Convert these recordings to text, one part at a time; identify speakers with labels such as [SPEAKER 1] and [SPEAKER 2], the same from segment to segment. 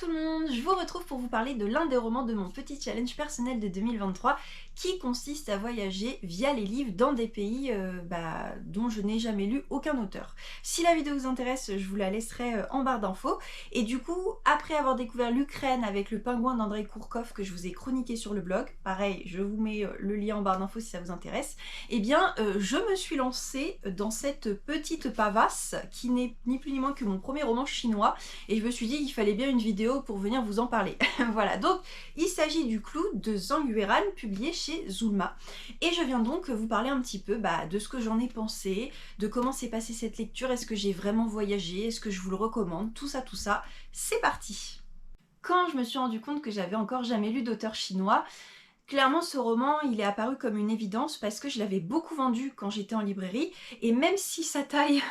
[SPEAKER 1] tout le monde, je vous retrouve pour vous parler de l'un des romans de mon petit challenge personnel de 2023 qui consiste à voyager via les livres dans des pays dont je n'ai jamais lu aucun auteur. Si la vidéo vous intéresse, je vous la laisserai en barre d'infos. Et du coup, après avoir découvert l'Ukraine avec le pingouin d'Andrei Kourkov que je vous ai chroniqué sur le blog, pareil, je vous mets le lien en barre d'infos si ça vous intéresse, eh bien je me suis lancée dans cette petite pavasse qui n'est ni plus ni moins que mon premier roman chinois et je me suis dit qu'il fallait bien une vidéo pour venir vous en parler. Voilà, donc il s'agit du Clou de Zhang Yueran, publié chez Zulma. Et je viens donc vous parler un petit peu de ce que j'en ai pensé, de comment s'est passée cette lecture, est-ce que j'ai vraiment voyagé, est-ce que je vous le recommande, tout ça, c'est parti. Quand je me suis rendu compte que j'avais encore jamais lu d'auteur chinois, clairement, ce roman, il est apparu comme une évidence parce que je l'avais beaucoup vendu quand j'étais en librairie et même si sa taille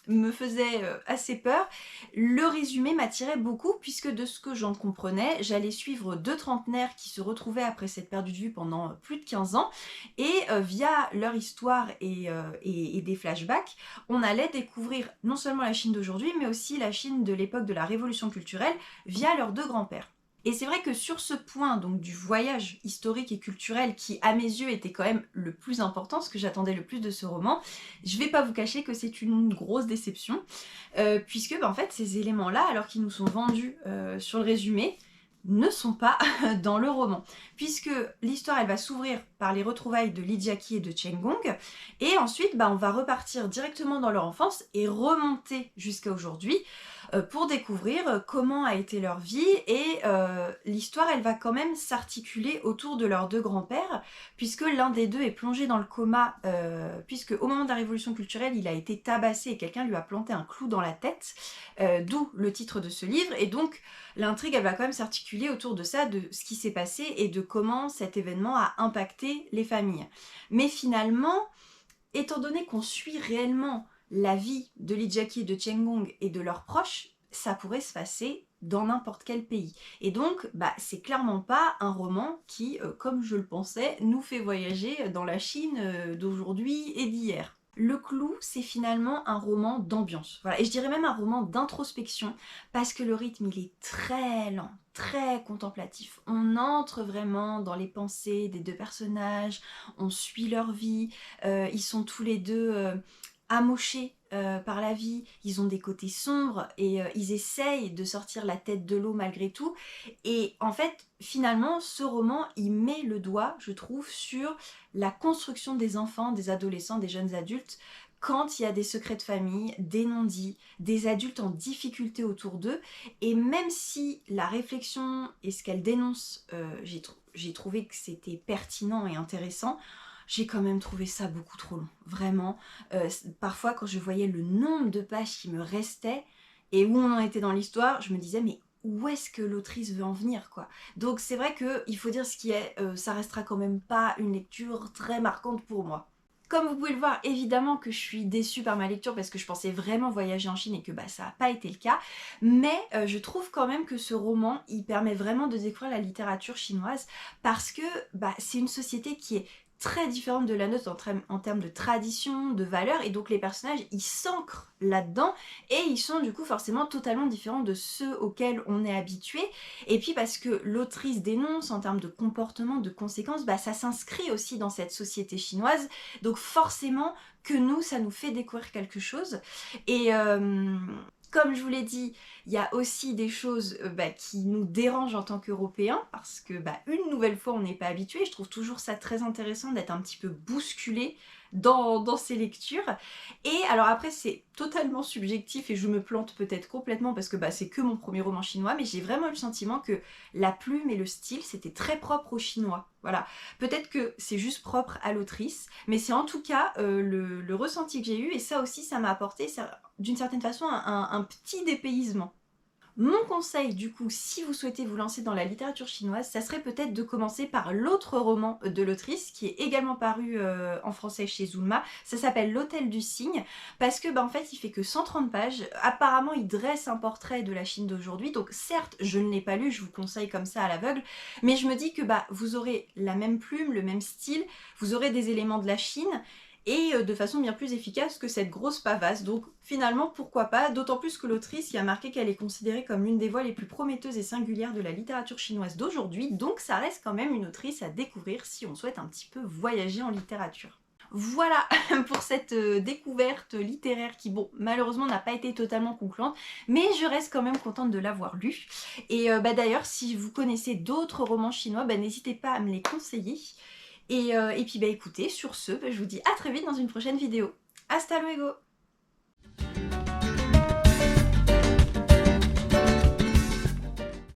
[SPEAKER 1] me faisait assez peur, le résumé m'attirait beaucoup puisque de ce que j'en comprenais, j'allais suivre deux trentenaires qui se retrouvaient après s'être perdus de vue pendant plus de 15 ans et via leur histoire et des flashbacks, on allait découvrir non seulement la Chine d'aujourd'hui mais aussi la Chine de l'époque de la Révolution culturelle via leurs deux grands-pères. Et c'est vrai que sur ce point donc du voyage historique et culturel qui à mes yeux était quand même le plus important, ce que j'attendais le plus de ce roman, je vais pas vous cacher que c'est une grosse déception puisque en fait ces éléments-là, alors qu'ils nous sont vendus sur le résumé, ne sont pas dans le roman, puisque l'histoire elle va s'ouvrir par les retrouvailles de Li Jiaqi et de Chen Gong, et ensuite on va repartir directement dans leur enfance et remonter jusqu'à aujourd'hui pour découvrir comment a été leur vie et l'histoire elle va quand même s'articuler autour de leurs deux grands-pères puisque l'un des deux est plongé dans le coma puisque au moment de la révolution culturelle il a été tabassé et quelqu'un lui a planté un clou dans la tête, d'où le titre de ce livre et donc l'intrigue elle va quand même s'articuler autour de ça, de ce qui s'est passé et de comment cet événement a impacté les familles. Mais finalement, étant donné qu'on suit réellement la vie de Li Jiaqi, de Chen Gong et de leurs proches, ça pourrait se passer dans n'importe quel pays. Et donc, c'est clairement pas un roman qui, comme je le pensais, nous fait voyager dans la Chine d'aujourd'hui et d'hier. Le Clou, c'est finalement un roman d'ambiance. Voilà. Et je dirais même un roman d'introspection, parce que le rythme, il est très lent, très contemplatif. On entre vraiment dans les pensées des deux personnages, on suit leur vie, ils sont tous les deux amochés par la vie, ils ont des côtés sombres et ils essayent de sortir la tête de l'eau malgré tout. Et en fait, finalement, ce roman, il met le doigt, je trouve, sur la construction des enfants, des adolescents, des jeunes adultes, quand il y a des secrets de famille, des non-dits, des adultes en difficulté autour d'eux. Et même si la réflexion et ce qu'elle dénonce, j'ai trouvé que c'était pertinent et intéressant, j'ai quand même trouvé ça beaucoup trop long, vraiment. Parfois, quand je voyais le nombre de pages qui me restaient et où on en était dans l'histoire, je me disais, mais où est-ce que l'autrice veut en venir, quoi? Donc c'est vrai qu'il faut dire ce qui est, ça restera quand même pas une lecture très marquante pour moi. Comme vous pouvez le voir, évidemment que je suis déçue par ma lecture parce que je pensais vraiment voyager en Chine et que ça n'a pas été le cas, mais je trouve quand même que ce roman, il permet vraiment de découvrir la littérature chinoise parce que c'est une société qui est très différente de la nôtre en termes de tradition, de valeurs, et donc les personnages ils s'ancrent là-dedans et ils sont du coup forcément totalement différents de ceux auxquels on est habitué. Et puis parce que l'autrice dénonce en termes de comportement, de conséquences, ça s'inscrit aussi dans cette société chinoise, donc forcément que nous ça nous fait découvrir quelque chose. Et comme je vous l'ai dit, il y a aussi des choses qui nous dérangent en tant qu'Européens parce que une nouvelle fois on n'est pas habitué. Je trouve toujours ça très intéressant d'être un petit peu bousculé dans ces lectures. Et alors après c'est totalement subjectif et je me plante peut-être complètement parce que c'est que mon premier roman chinois, mais j'ai vraiment eu le sentiment que la plume et le style c'était très propre aux Chinois. Voilà, peut-être que c'est juste propre à l'autrice, mais c'est en tout cas le ressenti que j'ai eu et ça aussi ça m'a apporté d'une certaine façon un petit dépaysement. Mon conseil du coup, si vous souhaitez vous lancer dans la littérature chinoise, ça serait peut-être de commencer par l'autre roman de l'autrice qui est également paru en français chez Zulma. Ça s'appelle L'Hôtel du Cygne parce que en fait il fait que 130 pages. Apparemment il dresse un portrait de la Chine d'aujourd'hui, donc certes je ne l'ai pas lu, je vous conseille comme ça à l'aveugle, mais je me dis que vous aurez la même plume, le même style, vous aurez des éléments de la Chine. et de façon bien plus efficace que cette grosse pavasse. Donc finalement, pourquoi pas, d'autant plus que l'autrice y a marqué qu'elle est considérée comme l'une des voix les plus prometteuses et singulières de la littérature chinoise d'aujourd'hui, donc ça reste quand même une autrice à découvrir si on souhaite un petit peu voyager en littérature. Voilà pour cette découverte littéraire qui, bon, malheureusement n'a pas été totalement concluante, mais je reste quand même contente de l'avoir lue. Et d'ailleurs, si vous connaissez d'autres romans chinois, n'hésitez pas à me les conseiller. Et puis écoutez, sur ce, je vous dis à très vite dans une prochaine vidéo. Hasta luego!